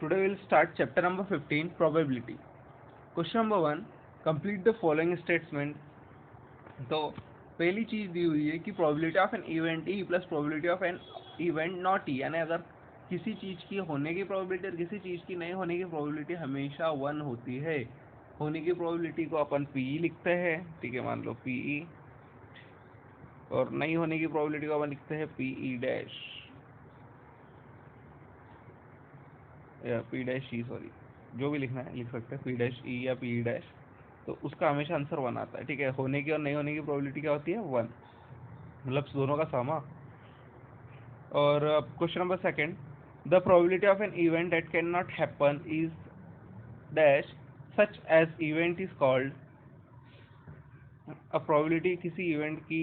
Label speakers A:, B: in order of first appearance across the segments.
A: Today we will start chapter number 15, probability. Question number 1, complete the following statement. तो पहली चीज दी हुई है कि probability of an event E plus probability of an event not E, यानी अगर किसी चीज की होने की प्रोबेबिलिटी और किसी चीज की नहीं होने की प्रोबेबिलिटी हमेशा 1 होती है। होने की प्रोबेबिलिटी को अपन पीई लिखते हैं, ठीक है, मान लो पीई, और नहीं होने की प्रोबेबिलिटी को अपन लिखते हैं पीई डैश या पी डैश ई, सॉरी, जो भी लिखना है लिख सकते हैं, पी डैश ई या पी डैश। तो उसका हमेशा आंसर 1 आता है, ठीक है। होने की और नहीं होने की प्रोबेबिलिटी क्या होती है? 1, मतलब दोनों का समा। और question number second, the probability of an event that can not happen is dash such as event is called. अब प्रोबेबिलिटी किसी इवेंट की,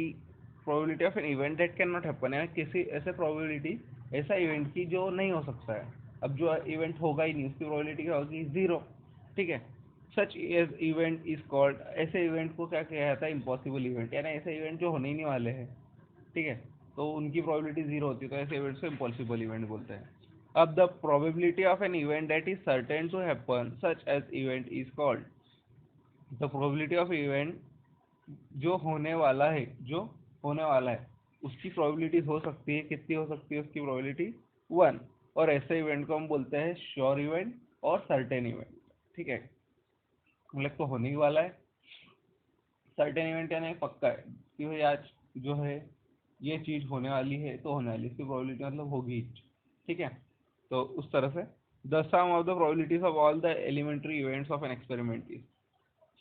A: probability of an event that can not happen है किसी ऐसे प्रोबेबिलिटी, ऐसा इवेंट की जो नहीं हो सकता है। अब जो इवेंट होगा ही नहीं उसकी प्रोबेबिलिटी क्या होगी? 0, ठीक है। Such as event is called, ऐसे इवेंट को क्या कहा जाता है? इम्पॉसिबल इवेंट, यानी ऐसे इवेंट जो होने ही नहीं वाले हैं, ठीक है, तो उनकी प्रोबेबिलिटी 0 होती है, तो ऐसे इवेंट्स को इम्पॉसिबल इवेंट बोलते हैं। अब the probability of an event that is certain to happen such as event is called. The probability of event जो होने वाला है, जो होने वाला है उसकी प्रोबेबिलिटी हो सकती है, कितनी हो सकती है उसकी प्रोबेबिलिटी? 1। और ऐसे इवेंट को हम बोलते हैं श्योर इवेंट और सर्टेन इवेंट, ठीक है। मतलब तो होने ही वाला है। सर्टेन इवेंट यानी पक्का है कि भाई आज जो है ये चीज होने वाली है, तो होने वाली, इसकी प्रोबेबिलिटी मतलब होगी, ठीक है। तो उस तरह से the sum of the probabilities of all the elementary events of an experiment is,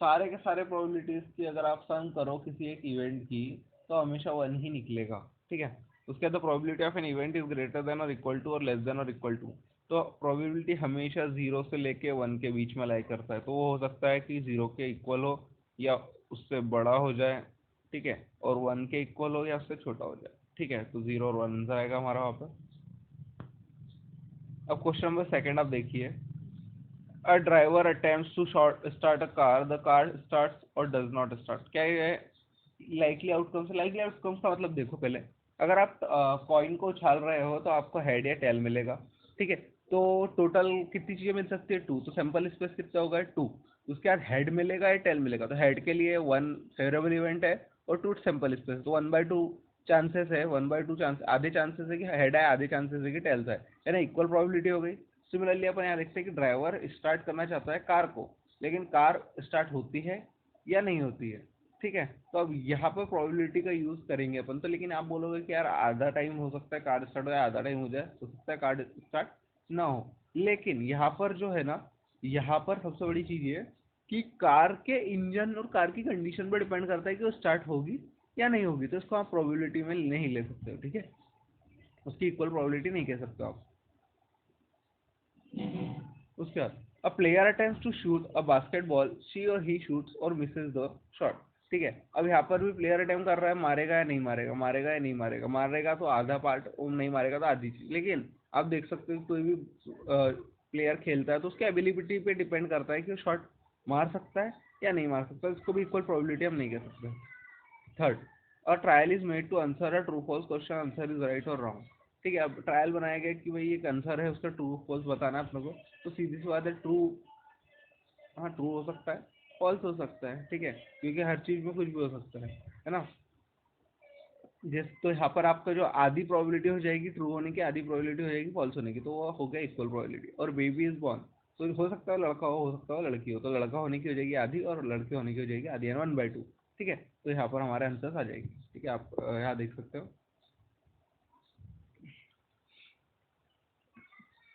A: सारे के सारे प्रोबेबिलिटीज की अगर आप सम करो किसी एक इवेंट की, तो हमेशा 1 ही निकलेगा, ठीक है। उसके बाद probability of an event is greater than और इक्वल टू और लेस देन और इक्वल टू, तो प्रोबेबिलिटी हमेशा 0 से लेके 1 के बीच में लाई करता है। तो वो हो सकता है कि 0 के इक्वल हो या उससे बड़ा हो जाए, ठीक है, और 1 के इक्वल हो या उससे छोटा हो जाए, ठीक है। तो 0 और 1 आंसर आएगा हमारा वहाँ पर। अब क्वेश्चन नंबर सेकंड आप देखिए, a driver attempts to start a car, the car starts or does not start। क्या ये लाइकली आउटकम्स? लाइकली आउटकम्स का मतलब देखो पहले, अगर आप कॉइन को उछाल रहे हो तो आपको हेड या टेल मिलेगा, ठीक है। तो टोटल कितनी चीजें मिल सकती है? 2, तो सैंपल स्पेस कितना होगा? 2। उसके बाद हेड मिलेगा या टेल मिलेगा? तो हेड के लिए 1 फेवरेबल इवेंट है और 2 सैंपल स्पेस, तो 1/2 चांसेस है, 1/2 चांस, आधे चांसेस है कि हेड है, आधे चांसेस है कि टेल्स है, यानी इक्वल प्रोबेबिलिटी हो गई। सिमिलरली अपन यहाँ देखते हैं कि ड्राइवर स्टार्ट करना चाहता है कार को, लेकिन कार स्टार्ट होती है या नहीं होती है, ठीक है। तो अब यहाँ पर प्रोबेबिलिटी का यूज करेंगे अपन तो, लेकिन आप बोलोगे कि यार आधा टाइम हो सकता है कार स्टार्ट हो जाए, आधा टाइम हो सकता है कार स्टार्ट ना हो। लेकिन यहाँ पर जो है ना, यहाँ पर सबसे बड़ी चीज ये कि कार के इंजन और कार की कंडीशन पर डिपेंड करता है कि वो स्टार्ट होगी या नहीं होगी, तो इसको आप प्रोबेबिलिटी में नहीं ले सकते हो, ठीक है। उसकी इक्वल प्रोबेबिलिटी नहीं कह सकते आप। उसके बाद a player attempts to shoot a basketball, she और ही शूट्स और मिसेस द शॉट, ठीक है। अब यहाँ पर भी प्लेयर अटेम्प्ट कर रहा है, मारेगा या नहीं मारेगा, मारेगा या नहीं मारेगा, मारेगा तो आधा पार्ट, नहीं मारेगा तो आधी चीज। लेकिन आप देख सकते हो कोई भी प्लेयर खेलता है तो उसके एबिलिटी पे डिपेंड करता है कि वो शॉट मार सकता है या नहीं मार सकता, इसको भी इक्वल प्रोबेबिलिटी हम नहीं कह सकते। Third, a trial is made to answer a true false question, answer is right और रॉन्ग, ठीक है। अब ट्रायल बनाया गया कि भाई एक आंसर है, उसका ट्रू फॉल्स बताना है अपने को, तो सीधी सी बात है ट्रू, हाँ ट्रू हो सकता है, फॉल्स हो सकता है, ठीक है, क्योंकि हर चीज में कुछ भी हो सकता है ना। जिस तो यहाँ पर आपका जो आधी प्रोबेबिलिटी हो जाएगी ट्रू होने की, आधी प्रोबेबिलिटी हो जाएगी फॉल्स होने की, तो वो हो गया इक्वल प्रोबेबिलिटी। और बेबी इज बॉर्न, तो हो सकता है लड़का हो सकता है लड़की हो, तो लड़का होने की हो जाएगी आधी और लड़के होने की हो जाएगी आधी, यानी 1/2, ठीक है। तो यहाँ पर हमारे आंसर आ जाएगी, ठीक है, आप यहाँ देख सकते हो।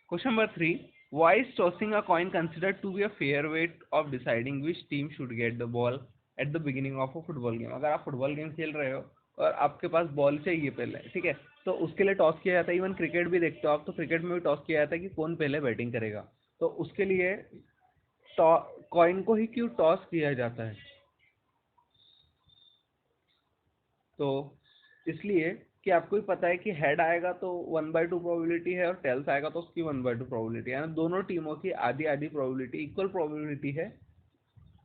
A: Question number 3. Why is tossing a coin considered to be a fair way of deciding which team should get the ball at the beginning of a football game? अगर आप फुटबॉल गेम खेल रहे हो और आपके पास बॉल चाहिए पहले, ठीक है, तो उसके लिए टॉस किया जाता है। इवन क्रिकेट भी देखते हो आप, तो क्रिकेट में भी टॉस किया जाता है कि कौन पहले बैटिंग करेगा। तो उसके लिए कॉइन को ही क्यों टॉस किया जाता है? तो इसलिए कि आपको भी पता है कि हेड आएगा तो 1/2 प्रोबेबिलिटी है और टेल्स आएगा तो उसकी 1/2 प्रोबेबिलिटी, यानी दोनों टीमों की आधी आधी प्रोबेबिलिटी, इक्वल प्रोबेबिलिटी है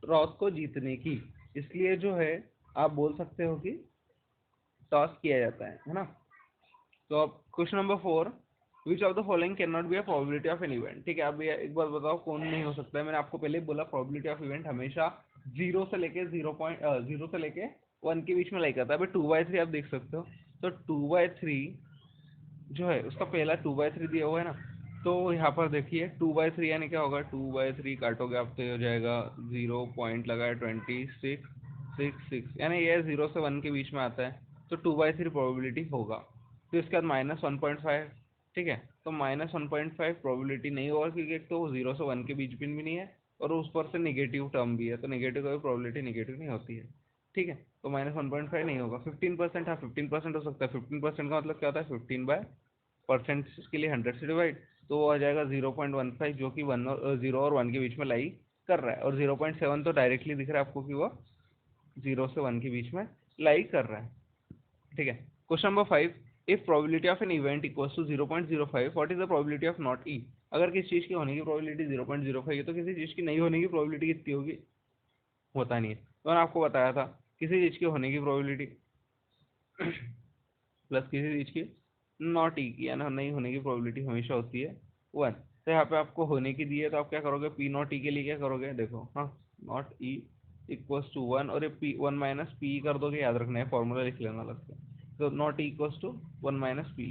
A: टॉस को जीतने की। इसलिए जो है आप बोल सकते हो कि टॉस किया जाता है ना। तो अब question number 4, which of the following can not be a probability of an event. ठीक है, अब ये एक बात बताओ कौन नहीं हो सकता है। मैंने आपको पहले बोला प्रोबेबिलिटी ऑफ इवेंट हमेशा 0 से लेके 1 के बीच में लाई करता है। अभी 2/3 आप देख सकते हो, तो 2/3 जो है उसका पहला 2/3 दिया हुआ है ना, तो यहाँ पर देखिए 2/3 यानी क्या होगा, 2/3 काटोगे आप तो ये हो जाएगा 0 पॉइंट लगाए 2666, यानी ये 0 से 1 के बीच में आता है, तो 2/3 प्रोबेबिलिटी होगा। तो इसके बाद -1.5। ठीक है, तो -1.5 प्रोबेबिलिटी नहीं होगा, क्योंकि एक तो 0 से 1 के बीच में भी नहीं है और उस पर से निगेटिव टर्म भी है, तो निगेटिव का प्रोबेबिलिटी निगेटिव नहीं होती है। ठीक है, तो -1.5 नहीं होगा। 15%, हाँ 15% हो सकता है। 15% का मतलब क्या होता है, 15/% के लिए 100 से डिवाइड, तो वो आ जाएगा 0.15, जो कि 0 और 1 के बीच में लाई कर रहा है। और 0.7 तो डायरेक्टली दिख रहा है आपको कि वो 0 से 1 के बीच में लाई कर रहा है। ठीक है, question number 5, if probability of an event equals to 0.05, what is the probability of not E. अगर किसी चीज की होने की प्रोबेबिलिटी 0.05 है, तो किसी चीज की नहीं होने की प्रोबेबिलिटी कितनी होगी, होता नहीं है। तो मैंने आपको बताया था किसी चीज की होने की प्रोबेबिलिटी प्लस किसी चीज की नॉट ई की, यानी नहीं होने की प्रोबेबिलिटी हमेशा होती है 1। तो यहाँ पे आपको होने की दी है, तो आप क्या करोगे, पी नॉट ई के लिए क्या करोगे, देखो हाँ, नॉट ई इक्वल्स टू 1, और ये पी 1 माइनस पी कर दोगे, याद रखना है, फॉर्मूला लिख लेना अलग से। तो not E equals to 1 minus P.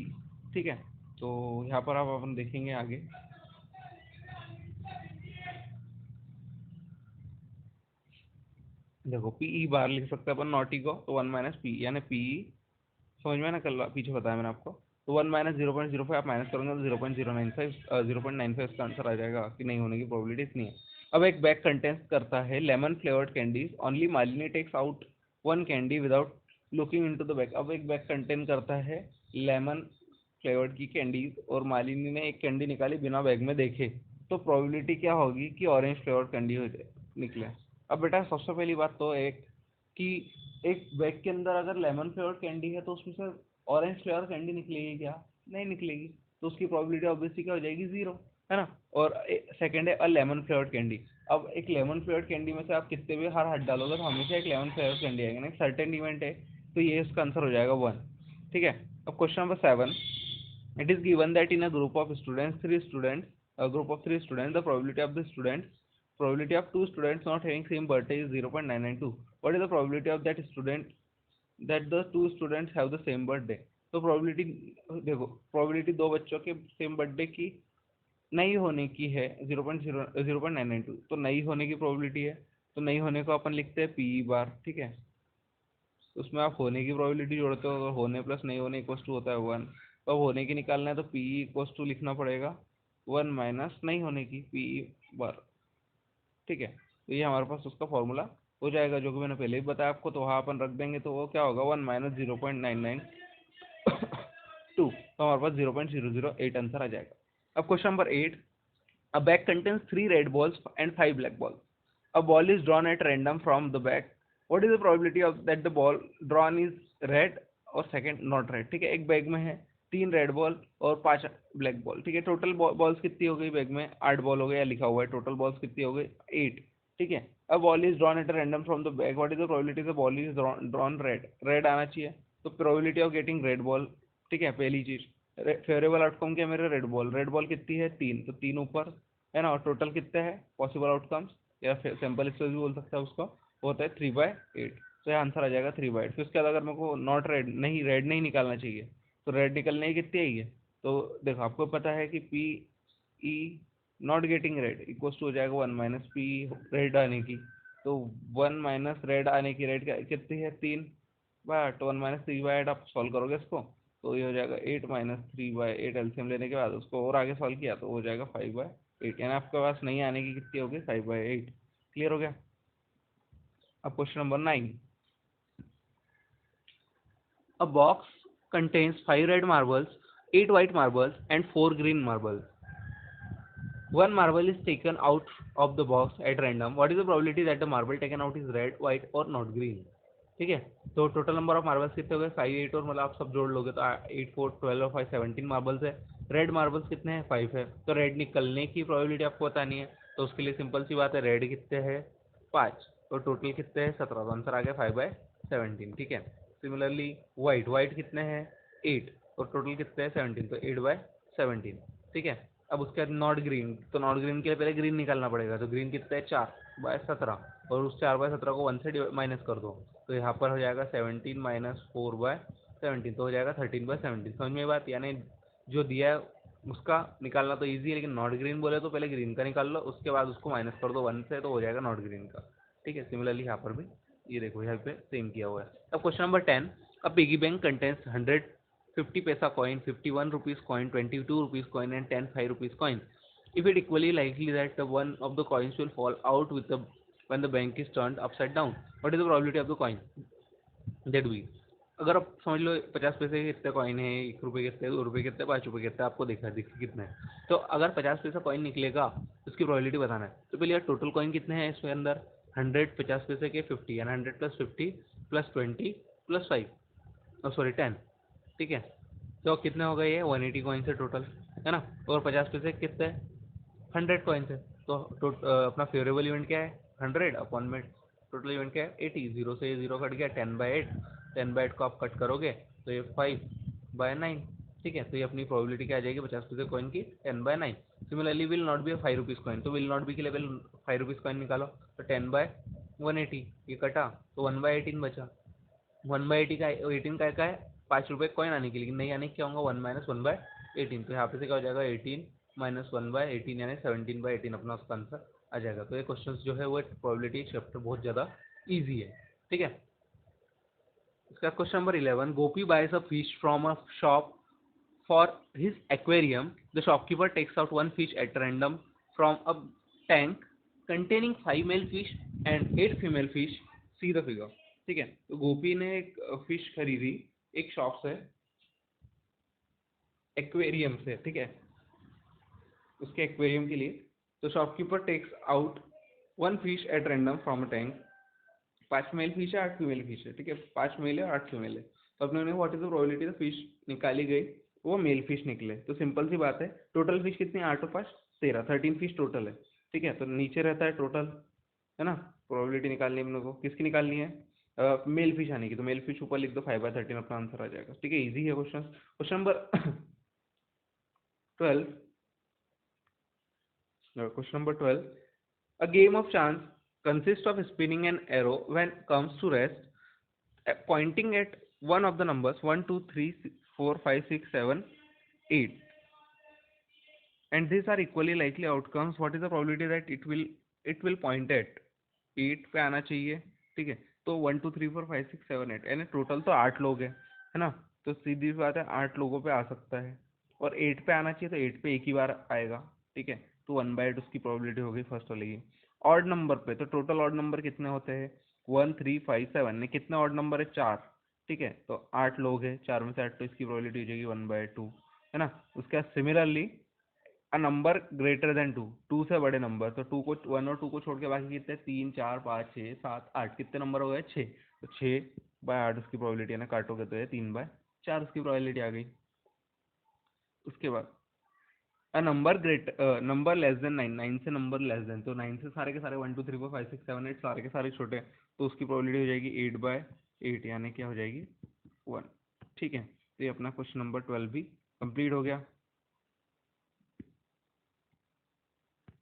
A: ठीक है, तो यहाँ पर आप अपन देखेंगे आगे, देखो पीई बार लिख सकते हैं अपन नॉट ई को, तो 1 माइनस पी, यानी पीई, समझ में ना, कल पीछे बताया मैंने आपको। तो 1 माइनस 0.05 आप माइनस करोगे तो 0.095 इसका आंसर आ जाएगा, कि नहीं होने की प्रोबेबिलिटी इतनी है। अब एक बैग कंटेंस करता है lemon flavoured candies, only Malini takes out 1 candy without looking into the bag. अब एक बैग कंटेन करता है लेमन फ्लेवर्ड की कैंडीज, और मालिनी ने एक कैंडी निकाली बिना बैग में देखे, तो प्रोबेबिलिटी क्या होगी कि ऑरेंज फ्लेवर्ड कैंडी निकले। अब बेटा सबसे पहली बात तो एक कि एक बैग के अंदर अगर लेमन फ्लेवर कैंडी है, तो उसमें से ऑरेंज फ्लेवर कैंडी निकलेगी क्या, नहीं निकलेगी, तो उसकी प्रोबेबिलिटी ऑब्वियसली क्या हो जाएगी, 0, है ना। और सेकंड है अ लेमन फ्लेवर्ड कैंडी। अब एक लेमन फ्लेवर्ड कैंडी में से आप कितने भी हर हाथ डालोगे तो हमेशा एक लेमन फ्लेवर कैंडी आएगा ना, एक सर्टेन इवेंट है, तो ये इसका आंसर हो जाएगा 1। ठीक है, अब question number 7, it is given that in a group of students, three students, the probability of the students, probability of two students not having same birthday is 0.992. What is the probability of that student, that the two students have the same birthday? तो probability देखो, probability दो बच्चों के same birthday की नहीं होने की है 0.992, तो नहीं होने की प्रोबेबिलिटी है, तो नहीं होने को अपन लिखते हैं पी बार। ठीक है, उसमें आप होने की प्रोबेबिलिटी जोड़ते हो, अगर होने प्लस नहीं होने इक्वस टू होता है 1, तो अब होने की निकालना है तो पी इक्वस टू लिखना पड़ेगा 1 माइनस नहीं होने की पी बार। ठीक है, तो ये हमारे पास उसका फॉर्मूला हो जाएगा, जो कि मैंने पहले ही बताया आपको, तो वहाँ अपन रख देंगे, तो वो क्या होगा 1 माइनस 0.992, तो हमारे पास 0.008 आंसर आ जाएगा। अब question number 8, a bag contains 3 red balls and 5 black balls. A ball is drawn at random from the bag. What is the probability of that the ball drawn is red और second not red. ठीक है, एक bag में है 3 red ball और 5 black ball. ठीक है, total balls कितनी हो गई बैग में, 8 बॉल हो गए, या लिखा हुआ है टोटल बॉल्स कितनी हो गई 8। ठीक है, अब ball is drawn at random from the bag, what is the probability the ball is drawn red, red आना चाहिए, तो probability of getting red ball. ठीक है, पहली चीज फेवरेबल आउटकम क्या है मेरे, रेड बॉल कितनी है 3, तो 3 ऊपर है ना, और टोटल कितने हैं पॉसिबल आउटकम्स, या सैंपल स्पेस भी बोल सकता है उसको, वो होता है 3/8, तो यह आंसर आ जाएगा 3/8। फिर उसके बाद अगर मेरे को नॉट रेड नहीं, रेड नहीं निकालना चाहिए, तो रेड निकलने की कितनी आई है, तो देखो आपको पता है कि P E not getting red equals to हो जाएगा 1 माइनस पी रेड आने की, तो 1 माइनस रेड आने की, रेड कितनी है 3, बट 1 माइनस 3/8 आप सॉल्व करोगे इसको, तो ये हो जाएगा 8 माइनस 3/8, एलसीएम लेने के बाद उसको और आगे सॉल्व किया तो हो जाएगा 5/8, यानी आपके पास नहीं आने की कितनी होगी 5/8। क्लियर हो गया। अब question number 9, a box contains 5 red marbles, 8 white marbles and 4 green marbles. One marble is taken out of the box at random. What is the probability that the marble taken out is red, white or not green? ठीक है, तो total number of marbles कितने हो गए 5 8, और मतलब आप सब जोड़ लोगे तो 8 4 12 और 5 17 मार्बल्स है। रेड मार्बल्स कितने हैं 5 है, तो रेड निकलने की प्रोबेबिलिटी आपको बतानी है, तो उसके लिए सिंपल सी बात है, रेड कितने हैं 5, तो टोटल कितने हैं 17, तो आंसर आ गया 5/17। ठीक है, सिमिलरली वाइट कितने हैं 8, और टोटल कितने हैं 17, तो 8/17। 17, ठीक है। अब उसके बाद नॉट ग्रीन, तो नॉट ग्रीन के लिए पहले ग्रीन निकालना पड़ेगा, तो ग्रीन कितना है 4/17, और उस 4/17 को 1 से माइनस कर दो, तो यहाँ पर हो जाएगा 17 माइनस 4/17, तो हो जाएगा 13/17। समझ में बात, यानी जो दिया है उसका निकालना तो ईजी है, लेकिन नॉट ग्रीन बोले तो पहले ग्रीन का निकाल लो, उसके बाद उसको माइनस कर दो 1 से, तो हो जाएगा नॉट ग्रीन का, ठीक है। सिमिलरली यहाँ पर भी ये देखो यहाँ पे सेम किया हुआ है। अब क्वेश्चन नंबर 10, अ पिगी बैंक कंटेन्स 150 पैसा coin, 51 rupees coin, 22 rupees coin and 10 5 rupees coin. If it equally likely that one of the coins will fall out with the when the bank is turned upside down, what is the probability of the coin that we? अगर आप समझ लो 50 पैसे के कितने coin है, 1 रुपये कितने, 2 रुपये कितने, 5 रुपये कितने, आपको देखिए कितने है। तो अगर 50 पैसा कॉइन निकलेगा उसकी प्रोबेबिलिटी बताना है, तो पहले यार टोटल कॉइन कितने हैं इसके अंदर, 100 50 पैसे के 50, यानी 100 प्लस 50 प्लस 20 प्लस 5, सॉरी 10, ठीक है। तो कितने हो गए ये 180 कॉइन्स है टोटल, है ना। और 50 पैसे कितने, 100 कॉइन्स है, तो अपना फेवरेबल इवेंट क्या है 100 अपॉन में टोटल इवेंट क्या है 80, 0 से 0 कट गया, 10/8, 10/8 को आप कट करोगे तो ये 5/9, ठीक है। तो ये अपनी प्रोबेबिलिटी क्या आ जाएगी 50 पैसे कॉइन की 10/9। Similarly will not be 5 rupees coin, तो विल नॉट बी के लिए 5 रुपीज़ कॉइन निकालो, तो 10/180 ये कटा तो 1/18 बचा। 1/80 का 18 का है 5 रुपये कॉइन आने के लिए, नहीं आने क्या होगा 1 माइनस 1/18, तो यहाँ पे से क्या हो जाएगा 18 माइनस 1/18 यानी 17/18 अपना उसका आंसर आ जाएगा। तो ये क्वेश्चन जो है वो प्रोबेबिलिटी चैप्टर बहुत ज़्यादा ईजी है, ठीक है। इसका question number 11, Gopi buys a fish from a shop for his aquarium, the shopkeeper takes out 1 fish at random from a tank containing 5 male fish and 8 female fish, see the figure, ठीक है। तो गोपी ने एक fish खरीदी एक shop से, aquarium से, ठीक है, उसके एक्वेरियम के लिए। तो shopkeeper takes out 1 fish at random from a tank, 5 male fish है 8 फीमेल फिश है, ठीक है, 5 मेल है 8 फीमेल है। तो अपने ने what is the probability the fish निकाली गई वो मेल फिश निकले, तो सिंपल सी बात है, टोटल फिश कितनी 8 और 5 13, 13 फिश टोटल है, ठीक है। तो नीचे रहता है टोटल, है ना। प्रोबेबिलिटी निकालनी है हम लोग को, किसकी निकालनी है मेल फिश आने की, तो मेल फिश ऊपर लिख दो 5/13 अपना आंसर आ जाएगा, ठीक है। इजी है question. Question number 12, question number 12, a game of chance consists of spinning an arrow when comes to rest, pointing at one of the numbers 1 2 3 4 5 6 7 8, and these are equally likely outcomes. What is the probability that it will point at 8 पे आना चाहिए, ठीक है। तो 1 2 3 4 5 6 7 8 यानी total तो 8 लोग हैं, है ना। तो सीधी बात है 8 लोगों पे आ सकता है, और 8 पे आना चाहिए, तो 8 पे एक ही बार आएगा, ठीक है। तो 1/8 उसकी प्रोबेबिलिटी हो गई फर्स्ट वाले की। ऑड नंबर पे तो टोटल ऑड नंबर कितने होते हैं 1 3 5 7 ने, कितने ऑड नंबर है 4, ठीक है। तो 8 लोग हैं, 4 में से 8, तो इसकी प्रोबेबिलिटी हो जाएगी 1/2, है ना। उसके बाद similarly a number greater than 2, 2 से बड़े नंबर, तो 2 को 1 और 2 को छोड़ के बाकी कितने 3 4 5 6 7 8, कितने नंबर हो गए 6, तो 6/8 उसकी प्रोबेबिलिटी है ना, काटोगे तो ये 3/4 उसकी प्रोबेबिलिटी आ गई। उसके बाद अ नंबर लेस देन 9, 9 से नंबर लेस देन, तो 9 से सारे के सारे 1 2 3 4 5 6 7 8 सारे के सारे छोटे, तो उसकी प्रोबेबिलिटी हो जाएगी 8/8 यानी क्या हो जाएगी 1, ठीक है। तो ये अपना क्वेश्चन नंबर 12 भी कंप्लीट हो गया।